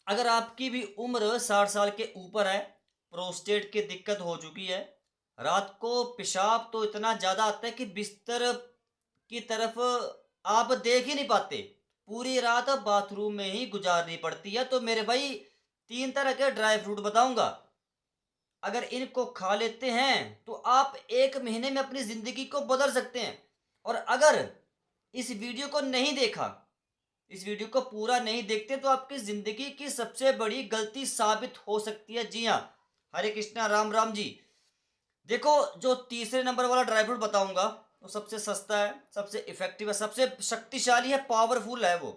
अगर आपकी भी उम्र 60 साल के ऊपर है, प्रोस्टेट की दिक्कत हो चुकी है, रात को पेशाब तो इतना ज़्यादा आता है कि बिस्तर की तरफ आप देख ही नहीं पाते। पूरी रात बाथरूम में ही गुजारनी पड़ती है। तो मेरे भाई 3 तरह के ड्राई फ्रूट बताऊँगा। अगर इनको खा लेते हैं तो आप 1 महीने में अपनी ज़िंदगी को बदल सकते हैं। और अगर इस वीडियो को नहीं देखा, इस वीडियो को पूरा नहीं देखते तो आपकी ज़िंदगी की सबसे बड़ी गलती साबित हो सकती है। जी हाँ, हरे कृष्णा, राम राम जी। देखो, जो तीसरे नंबर वाला ड्राई फ्रूट बताऊँगा, वो सबसे सस्ता है, सबसे इफ़ेक्टिव है, सबसे शक्तिशाली है, पावरफुल है वो,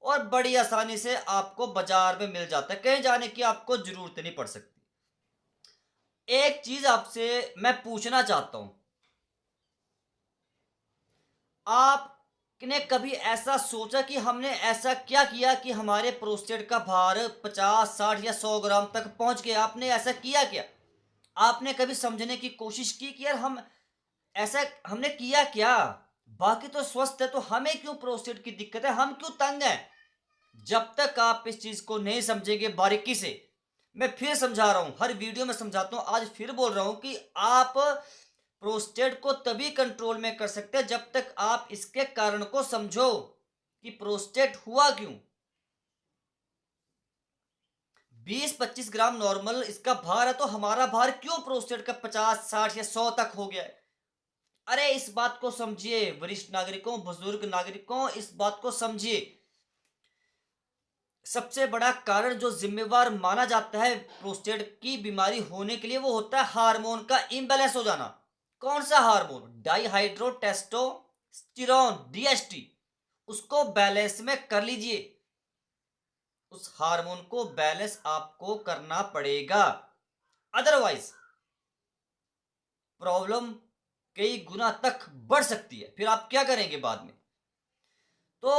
और बड़ी आसानी से आपको बाज़ार में मिल जाता है, कहीं जाने की आपको ज़रूरत नहीं पड़ सकती। एक चीज़ आपसे मैं पूछना चाहता हूँ, आपने कभी ऐसा सोचा कि हमने ऐसा क्या किया कि हमारे प्रोस्टेट का भार 50, 60 या 100 ग्राम तक पहुँच गया? आपने ऐसा किया क्या? आपने कभी समझने की कोशिश की कि यार हम ऐसा हमने किया क्या? बाकी तो स्वस्थ है, तो हमें क्यों प्रोस्टेट की दिक्कत है? हम क्यों तंग हैं? जब तक आप इस चीज़ को नहीं समझेंगे बारीकी से, मैं फिर समझा रहा हूँ, हर वीडियो में समझाता हूँ, आज फिर बोल रहा हूँ कि आप प्रोस्टेट को तभी कंट्रोल में कर सकते हैं जब तक आप इसके कारण को समझो कि प्रोस्टेट हुआ क्यों। 20-25 ग्राम नॉर्मल इसका भार है, तो हमारा भार क्यों प्रोस्टेट का 50, 60 या 100 तक हो गया है? अरे इस बात को समझिए, वरिष्ठ नागरिकों, बुजुर्ग नागरिकों, इस बात को समझिए। सबसे बड़ा कारण जो जिम्मेवार माना जाता है प्रोस्टेट की बीमारी होने के लिए, वो होता है हार्मोन का इम्बैलेंस हो जाना। कौन सा हार्मोन? Dihydro testosterone, DST. उसको बैलेंस में कर लीजिए। उस हार्मोन को बैलेंस आपको करना पड़ेगा, अदरवाइज प्रॉब्लम कई गुना तक बढ़ सकती है। फिर आप क्या करेंगे बाद में? तो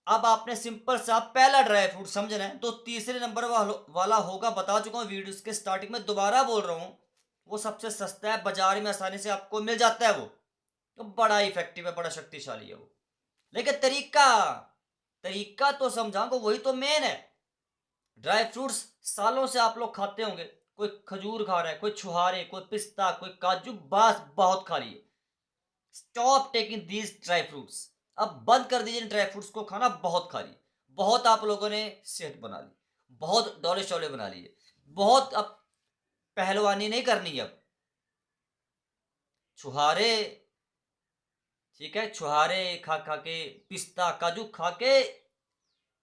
अब आपने सिंपल सा पहला ड्राई फ्रूट समझना है, तो तीसरे नंबर वाला होगा, बता चुका हूँ वीडियो के स्टार्टिंग में, दोबारा बोल रहा हूँ, वो सबसे सस्ता है, बाजार में आसानी से आपको मिल जाता है वो, तो बड़ा इफेक्टिव है, बड़ा शक्तिशाली है वो। लेकिन तरीका, तरीका तो समझाऊंगा, वही तो मेन है। ड्राई फ्रूट्स सालों से आप लोग खाते होंगे, कोई खजूर खा रहा है, कोई छुहारे, कोई पिस्ता, कोई काजू, बस बहुत खा लिए। Stop taking these dry fruits. अब बंद कर दीजिए ड्राई फ्रूट्स को खाना, बहुत खा लिए, बहुत आप लोगों ने सेहत बना ली, बहुत डोले शोले बना लिए, बहुत अब पहलवानी नहीं करनी अब। छुहारे, ठीक है, छुहारे खा खा के, पिस्ता काजू खा के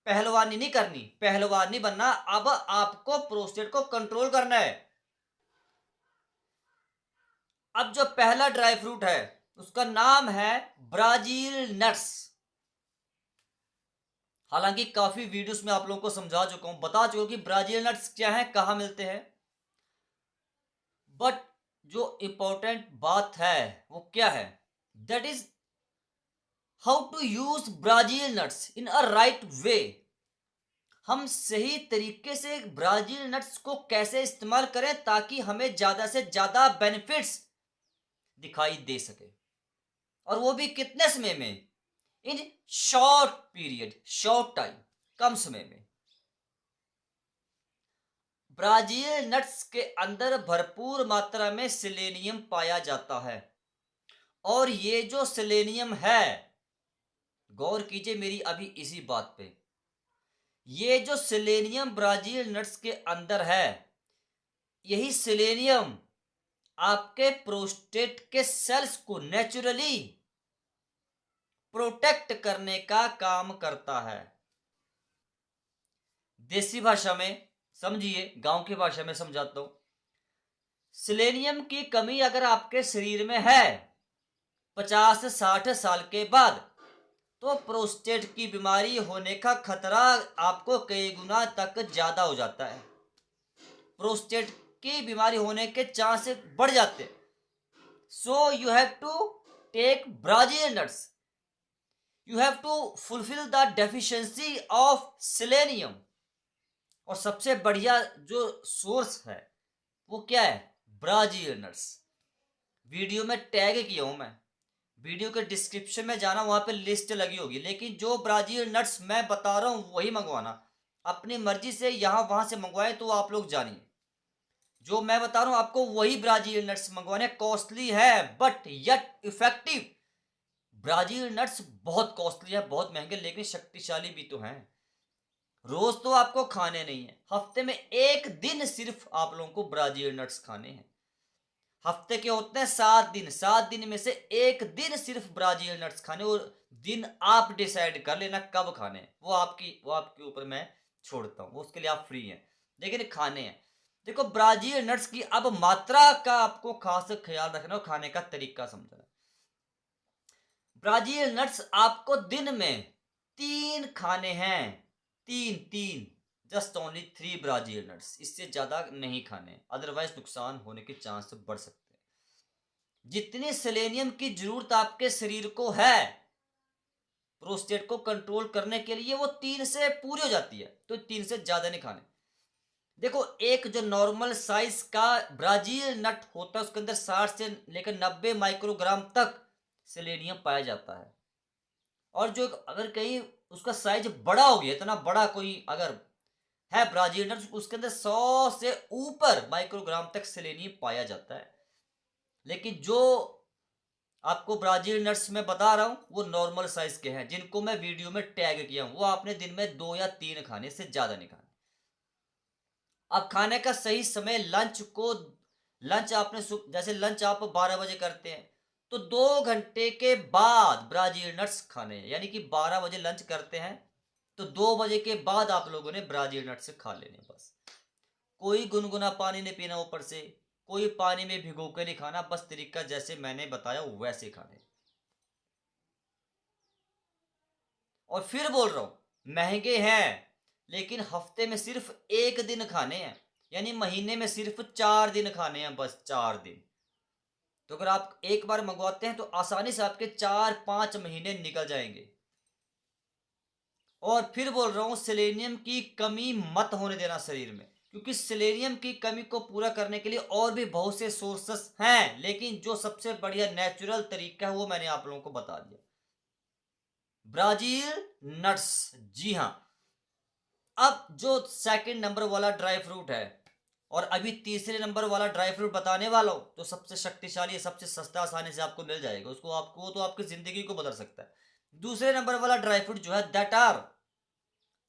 पहलवानी नहीं करनी, पहलवान नहीं बनना। अब आपको प्रोस्टेट को कंट्रोल करना है। अब जो पहला ड्राई फ्रूट है उसका नाम है ब्राजील नट्स। हालांकि काफी वीडियोस में आप लोगों को समझा चुका हूं, बता चुका हूं कि ब्राजील नट्स क्या है, कहां मिलते हैं। बट जो इंपॉर्टेंट बात है वो क्या है, that is how to use Brazil nuts in a right way. हम सही तरीके से ब्राजील नट्स को कैसे इस्तेमाल करें ताकि हमें ज्यादा से ज्यादा बेनिफिट्स दिखाई दे सके, और वो भी कितने समय में? In short period, short time, कम समय में। ब्राजील नट्स के अंदर भरपूर मात्रा में सेलेनियम पाया जाता है, और ये जो सेलेनियम है, गौर कीजिए मेरी अभी इसी बात पे, ये जो सेलेनियम ब्राजील नट्स के अंदर है, यही सेलेनियम आपके प्रोस्टेट के सेल्स को नेचुरली प्रोटेक्ट करने का काम करता है। देसी भाषा में समझिए, गांव की भाषा में समझाता हूं। सेलेनियम की कमी अगर आपके शरीर में है 50-60 साल के बाद, तो प्रोस्टेट की बीमारी होने का खतरा आपको कई गुना तक ज्यादा हो जाता है। प्रोस्टेट की बीमारी होने के चांसेस बढ़ जाते हैं। So you have to take Brazil nuts, you have to fulfil the deficiency of selenium. और सबसे बढ़िया जो सोर्स है वो क्या है? Brazil nuts. वीडियो में टैग किया हूं मैं, वीडियो के डिस्क्रिप्शन में जाना, वहां पे लिस्ट लगी होगी, लेकिन जो ब्राजील नट्स मैं बता रहा हूं वही मंगवाना। अपनी मर्जी से यहाँ वहां से मंगवाए तो आप लोग जानिए। जो मैं बता रहा हूँ आपको वही ब्राजील नट्स मंगवाने, कॉस्टली है but yet effective. Brazil nuts बहुत कॉस्टली है, बहुत महंगे, लेकिन शक्तिशाली भी तो हैं। रोज तो आपको खाने नहीं है, हफ्ते में एक दिन सिर्फ आप लोगों को ब्राजील नट्स खाने हैं। हफ्ते के होते हैं 7 दिन, 7 दिन में से एक दिन सिर्फ ब्राजील नट्स खाने, और दिन आप डिसाइड कर लेना कब खाने हैं, वो आपके ऊपर मैं छोड़ता हूँ, वो उसके लिए आप फ्री हैं, लेकिन खाने हैं। देखो ब्राजील नट्स की अब मात्रा का आपको खास ख्याल रखना और खाने का तरीका समझना। ब्राजील नट्स आपको दिन में 3 खाने हैं, 3 जस्ट ओनली 3 ब्राजील नट्स, इससे ज्यादा नहीं खाने, अदरवाइज नुकसान होने के चांस बढ़ सकते हैं। जितनी सेलेनियम की जरूरत आपके शरीर को है प्रोस्टेट को कंट्रोल करने के लिए, वो 3 से पूरी हो जाती है, तो 3 से ज्यादा नहीं खाने। देखो एक जो नॉर्मल साइज का ब्राजील नट होता है उसके अंदर 60 से लेकर 90 माइक्रोग्राम तक सेलेनियम पाया जाता है। और जो अगर कहीं उसका साइज बड़ा हो गया, इतना बड़ा कोई अगर है ब्राजील नट, उसके अंदर 100 से ऊपर माइक्रोग्राम तक सेलेनियम पाया जाता है। लेकिन जो आपको ब्राजील नट्स में बता रहा हूं वो नॉर्मल साइज के हैं, जिनको मैं वीडियो में टैग किया हूं, वो आपने दिन में 2 या 3 खाने, से ज्यादा नहीं खाने। अब खाने का सही समय, लंच आपने जैसे लंच आप 12 बजे करते हैं तो 2 घंटे के बाद ब्राजील नट्स खाने हैं, यानी कि 12 बजे लंच करते हैं तो 2 बजे के बाद आप लोगों ने ब्राजील नट्स खा लेने। बस कोई गुनगुना पानी नहीं पीना ऊपर से, कोई पानी में भिगो के नहीं खाना, बस तरीका जैसे मैंने बताया वैसे खाने। और फिर बोल रहा हूं महंगे हैं, लेकिन हफ्ते में सिर्फ एक दिन खाने हैं, यानी महीने में सिर्फ 4 दिन खाने हैं, बस 4 दिन। तो अगर आप एक बार मंगवाते हैं तो आसानी से आपके 4-5 महीने निकल जाएंगे। और फिर बोल रहा हूं सेलेनियम की कमी मत होने देना शरीर में, क्योंकि सेलेनियम की कमी को पूरा करने के लिए और भी बहुत से सोर्सेस हैं, लेकिन जो सबसे बढ़िया नेचुरल तरीका है वो मैंने आप लोगों को बता दिया, ब्राजील नट्स। जी हाँ। अब जो सेकंड नंबर वाला ड्राई फ्रूट है, और अभी तीसरे नंबर वाला ड्राई फ्रूट बताने वाला हूं, तो सबसे शक्तिशाली है, सबसे सस्ता, आसानी से आपको मिल जाएगा, उसको आपको तो आपकी जिंदगी को बदल सकता है। दूसरे नंबर वाला ड्राई फ्रूट जो है दैट आर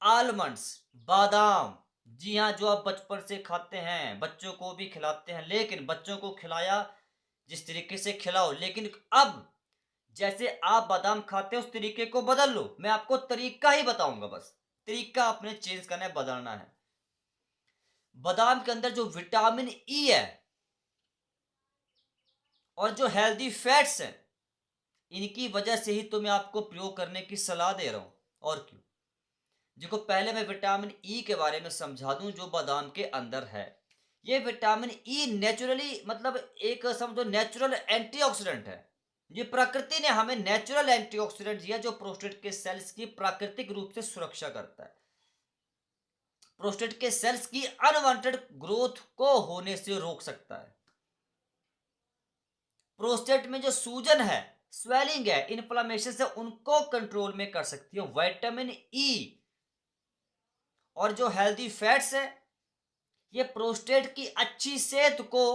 आलमंड्स, बादाम। जी हाँ, जो आप बचपन से खाते हैं, बच्चों को भी खिलाते हैं, लेकिन बच्चों को खिलाया जिस तरीके से खिलाओ, लेकिन अब जैसे आप बादाम खाते हैं उस तरीके को बदल लो। मैं आपको तरीका ही बताऊंगा, बस तरीका आपने चेंज करना है, बदलना है। बादाम के अंदर जो विटामिन ई है और जो हेल्दी फैट्स हैं, इनकी वजह से ही तो मैं आपको प्रयोग करने की सलाह दे रहा हूं, और क्यों। देखो पहले मैं विटामिन ई के बारे में समझा दूं जो बादाम के अंदर है। ये विटामिन ई नेचुरली, मतलब एक समझो नेचुरल एंटीऑक्सीडेंट है। ये प्रकृति ने हमें नेचुरल एंटीऑक्सीडेंट दिया जो प्रोस्टेट के सेल्स की प्राकृतिक रूप से सुरक्षा करता है, प्रोस्टेट के सेल्स की अनवांटेड ग्रोथ को होने से रोक सकता है। प्रोस्टेट में जो सूजन है, स्वेलिंग है, इन्फ्लामेशन से उनको कंट्रोल में कर सकती है विटामिन ई। और जो हेल्दी फैट्स है, ये प्रोस्टेट की अच्छी सेहत को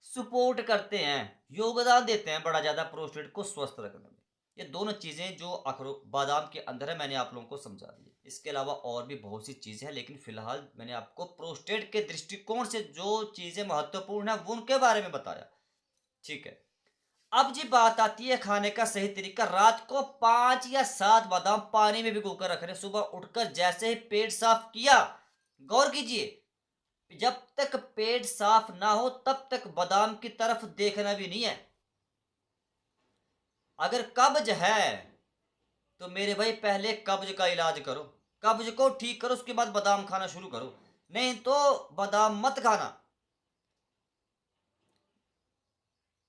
सपोर्ट करते हैं, योगदान देते हैं बड़ा ज्यादा प्रोस्टेट को स्वस्थ रखने में। ये दोनों चीजें जो अखरोट बादाम के अंदर है मैंने आप लोगों को समझा दी। इसके अलावा और भी बहुत सी चीजें हैं, लेकिन फिलहाल मैंने आपको प्रोस्टेट के दृष्टिकोण से जो चीजें महत्वपूर्ण है वो उनके बारे में बताया। ठीक है, अब जी बात आती है खाने का सही तरीका। रात को 5 या 7 बादाम पानी में भिगोकर रख रहे, सुबह उठकर जैसे ही पेट साफ किया, गौर कीजिए, जब तक पेट साफ ना हो तब तक बादाम की तरफ देखना भी नहीं है। अगर कब्ज है तो मेरे भाई पहले कब्ज का इलाज करो, कब्ज को ठीक करो, उसके बाद बादाम खाना शुरू करो, नहीं तो बादाम मत खाना।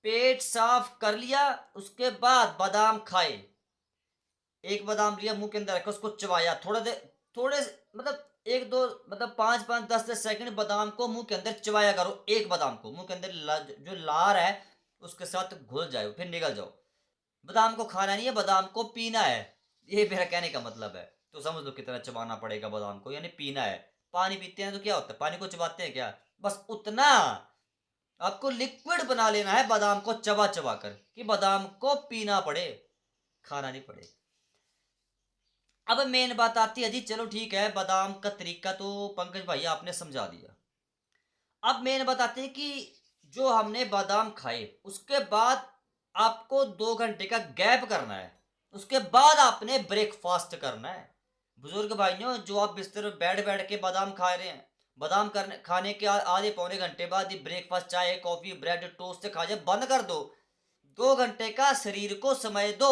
पेट साफ कर लिया उसके बाद बादाम खाए। एक बादाम लिया, मुंह के अंदर रखा, उसको चबाया, थोड़ा देर, थोड़े मतलब एक दो मतलब 5-5 10-10 सेकंड बादाम को मुंह के अंदर चबाया करो। एक बादाम को मुंह के अंदर जो लार है उसके साथ घुल जाए, फिर निकल जाओ। बादाम को खाना नहीं है, बादाम को पीना है, ये मेरा कहने का मतलब है। तो समझ लो कितना चबाना पड़ेगा बादाम को, यानी पीना है। पानी पीते हैं तो क्या होता है, पानी को चबाते हैं क्या, बस उतना आपको लिक्विड बना लेना है बादाम को चबा चबा कर, कि बादाम को पीना पड़े, खाना नहीं पड़े। अब मेन बात आती है जी, चलो ठीक है, बादाम का तरीका तो पंकज भाई आपने समझा दिया। अब मेन बात आती है कि जो हमने बादाम खाए उसके बाद आपको 2 घंटे का गैप करना है, उसके बाद आपने ब्रेकफास्ट करना है। बुजुर्ग भाइयों, जो आप बिस्तर पर बैठ बैठ के बादाम खा रहे हैं, बादाम करने खाने के आधे पौने घंटे बाद ही ब्रेकफास्ट चाय कॉफी ब्रेड टोस्ट खा जाए, बंद कर दो। 2 घंटे का शरीर को समय दो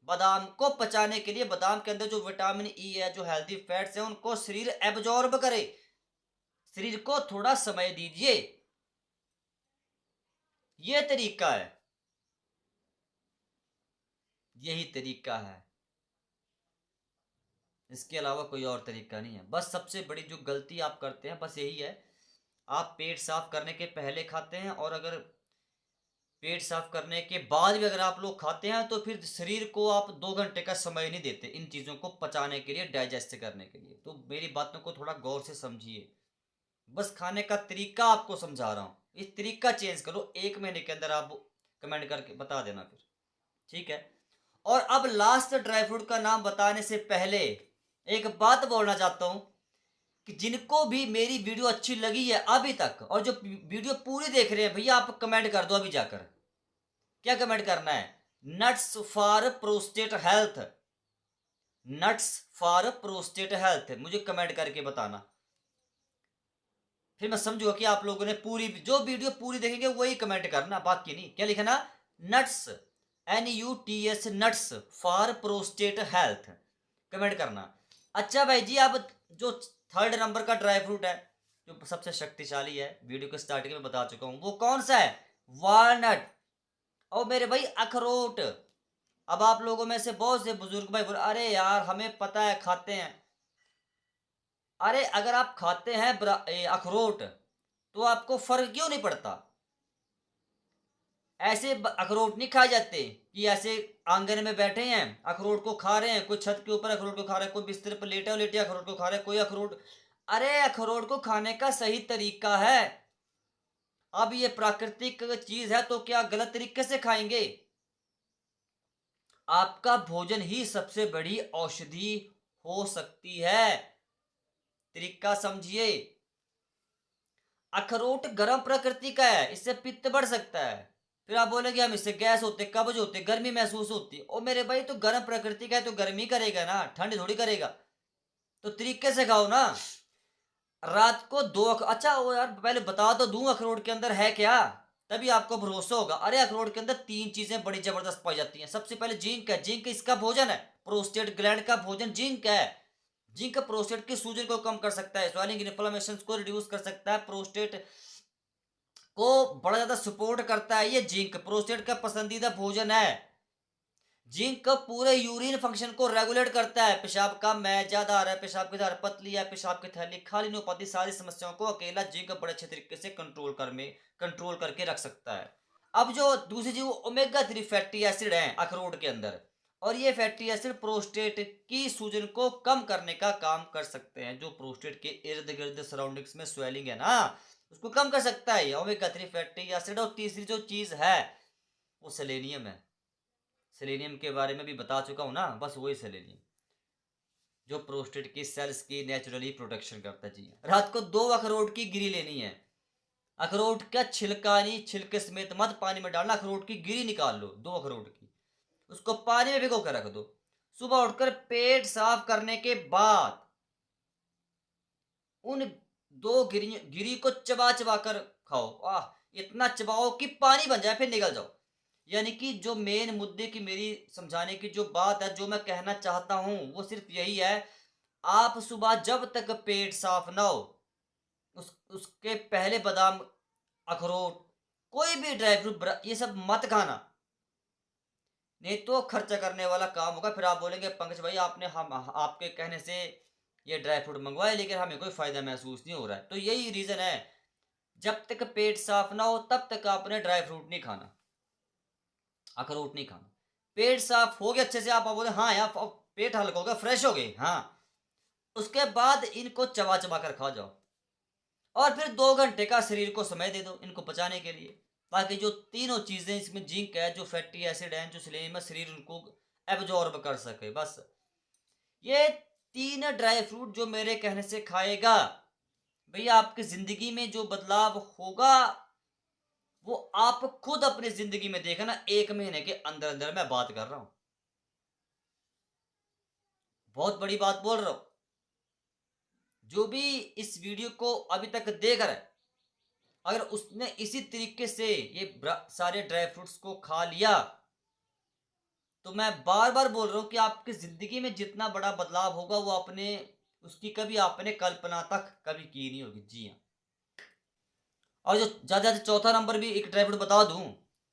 बादाम को पचाने के लिए। बादाम के अंदर जो विटामिन ई है, जो हेल्दी फैट्स हैं, उनको शरीर एब्जॉर्ब करे। शरीर को थोड़ा समय दीजिए, ये तरीका है, यही तरीका है, इसके अलावा कोई और तरीका नहीं है। बस सबसे बड़ी जो गलती आप करते हैं बस यही है, आप पेट साफ करने के पहले खाते हैं, और अगर पेट साफ करने के बाद भी अगर आप लोग खाते हैं तो फिर शरीर को आप 2 घंटे का समय नहीं देते इन चीज़ों को पचाने के लिए, डाइजेस्ट करने के लिए। तो मेरी बातों को थोड़ा गौर से समझिए, बस खाने का तरीका आपको समझा रहा हूँ, इस तरीका चेंज करो। 1 महीने के अंदर आप कमेंट करके बता देना फिर, ठीक है। और अब लास्ट ड्राई फ्रूट का नाम बताने से पहले एक बात बोलना चाहता हूँ कि जिनको भी मेरी वीडियो अच्छी लगी है अभी तक, और जो वीडियो पूरी देख रहे हैं भैया, आप कमेंट कर दो अभी जाकर। क्या कमेंट करना है, nuts for prostate health, nuts for prostate health, मुझे कमेंट करके बताना, फिर मैं समझूंगा कि आप लोगों ने पूरी जो वीडियो पूरी देखेंगे वही कमेंट करना, बाकी नहीं। क्या लिखना, nuts NUTS nuts for prostate health, comment करना। अच्छा भाई जी, अब जो 3rd नंबर का ड्राई फ्रूट है, जो सबसे शक्तिशाली है, वीडियो के स्टार्टिंग में बता चुका हूं, वो कौन सा है, वॉलनट। और मेरे भाई अखरोट। अब आप लोगों में से बहुत से बुजुर्ग भाई बोले, अरे यार हमें पता है खाते हैं। अरे अगर आप खाते हैं अखरोट, तो आपको फर्क क्यों नहीं पड़ता। ऐसे अखरोट नहीं खाए जाते कि ऐसे आंगन में बैठे हैं अखरोट को खा रहे हैं, कोई छत के ऊपर अखरोट को खा रहा है, कोई बिस्तर पर लेटे लेटे अखरोट को खा रहा है, कोई अखरोट। अरे अखरोट को खाने का सही तरीका है। अब ये प्राकृतिक चीज है तो क्या गलत तरीके से खाएंगे। आपका भोजन ही सबसे बड़ी औषधि हो सकती है, तरीका समझिए। अखरोट गर्म प्रकृति का है, इससे पित्त बढ़ सकता है। फिर आप बोलेंगे हम इससे गैस होते, कब्ज होते, गर्मी महसूस होती है। ओ मेरे भाई, तो गर्म प्रकृति का है तो गर्मी करेगा ना, ठंड थोड़ी करेगा। तो तरीके से खाओ ना। रात को अच्छा वो यार पहले बता तो दूं अखरोट के अंदर है क्या, तभी आपको भरोसा होगा। अरे अखरोट के अंदर 3 चीजें बड़ी जबरदस्त पाई जाती हैं। सबसे पहले जिंक है, जिंक इसका भोजन है, प्रोस्टेट ग्लैंड का भोजन जिंक है। जिंक प्रोस्टेट की सूजन को कम कर सकता है, स्वेलिंग इन्फ्लेमेशन को रिड्यूस कर सकता है, प्रोस्टेट को बड़ा ज्यादा सपोर्ट करता है। ये जिंक प्रोस्टेट का पसंदीदा भोजन है। जिंक पूरे यूरिन फंक्शन को रेगुलेट करता है, पेशाब का मैं ज्यादा आ रहा है, पेशाब की धार पतली है, पेशाब की थैली खाली नहीं हो पाती, सारी समस्याओं को अकेला जिंक बड़े अच्छे तरीके से कंट्रोल करके रख सकता है। अब जो दूसरी चीज, ओमेगा 3 फैटी एसिड है अखरोट के अंदर, और ये फैटी एसिड प्रोस्टेट की सूजन को कम करने का काम कर सकते हैं। जो प्रोस्टेट के इर्द गिर्द सराउंडिंग्स में स्वेलिंग है ना, उसको कम कर सकता है ये ओमेगा 3 फैटी एसिड। और तीसरी जो चीज है वो सेलेनियम है। सेलेनियम के बारे में भी बता चुका हूं ना, बस वही सेलेनियम जो प्रोस्टेट की सेल्स की नेचुरली प्रोटेक्शन करता है। जी रात को 2 अखरोट की गिरी लेनी है। अखरोट का छिलका नहीं, छिलके समेत मत पानी में डालना, अखरोट की गिरी निकाल लो 2 अखरोट की, उसको पानी में भिगो कर रख दो। सुबह उठकर पेट साफ करने के बाद उन 2 गिरी को चबा चबा कर खाओ। आह, इतना चबाओ कि पानी बन जाए, फिर निकल जाओ। यानी कि जो मेन मुद्दे की मेरी समझाने की जो बात है, जो मैं कहना चाहता हूं, वो सिर्फ यही है, आप सुबह जब तक पेट साफ ना हो उसके पहले बादाम अखरोट कोई भी ड्राई फ्रूट ये सब मत खाना, नहीं तो खर्चा करने वाला काम होगा। फिर आप बोलेंगे पंकज भाई आपने हम आपके कहने से ये ड्राई फ्रूट मंगवाए लेकिन हमें कोई फायदा महसूस नहीं हो रहा है। तो यही रीजन है, जब तक पेट साफ ना हो तब तक आपने ड्राई फ्रूट नहीं खाना, अखरोट नहीं खाना। पेट साफ हो गया अच्छे से, आप बोले हाँ यार पेट हल्का हो गया, फ्रेश हो गए। हाँ, उसके बाद इनको चबा चबा कर खा जाओ और फिर 2 घंटे का शरीर को समय दे दो इनको पचाने के लिए, ताकि जो तीनों चीजें इसमें जिंक है, जो फैटी एसिड है, जो सेलेनियम है, शरीर उनको एब्जॉर्ब कर सके। बस ये 3 ड्राई फ्रूट जो मेरे कहने से खाएगा, भैया आपकी जिंदगी में जो बदलाव होगा वो आप खुद अपनी जिंदगी में देखना। 1 महीने के अंदर अंदर मैं बात कर रहा हूं, बहुत बड़ी बात बोल रहा हूं। जो भी इस वीडियो को अभी तक देख रहा है, अगर उसने इसी तरीके से ये सारे ड्राई फ्रूट्स को खा लिया, तो मैं बार बार बोल रहा हूं कि आपकी जिंदगी में जितना बड़ा बदलाव होगा वो आपने उसकी कभी आपने कल्पना तक कभी की नहीं होगी। जी हाँ। और जो ज्यादा से चौथा नंबर भी एक ड्राई फ्रूट बता दूं,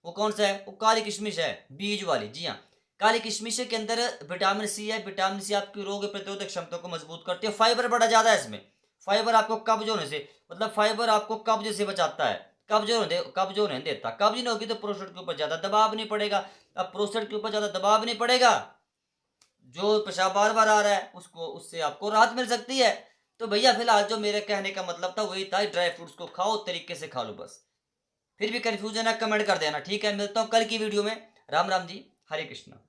वो कौन सा है? वो काली किशमिश है, बीज वाली। जी हाँ, काली किशमिश के अंदर विटामिन सी है। विटामिन सी आपकी रोग प्रतिरोधक क्षमता को मजबूत करती है। फाइबर बड़ा ज्यादा है इसमें। फाइबर आपको कब्ज होने से, मतलब फाइबर आपको कब्ज से बचाता है, कब्ज होने नहीं देता। कब्ज नहीं होगी तो प्रोस्टेट के ऊपर ज्यादा दबाव नहीं पड़ेगा। अब प्रोस्टेट के ऊपर ज्यादा दबाव नहीं पड़ेगा, जो पेशाब बार बार आ रहा है उसको, उससे आपको राहत मिल सकती है। तो भैया फिलहाल जो मेरे कहने का मतलब था वही था, ड्राई फ्रूट्स को खाओ, तरीके से खा लो बस। फिर भी कंफ्यूजन है कमेंट कर देना, ठीक है? मिलता हूँ कल की वीडियो में। राम राम जी, हरे कृष्णा।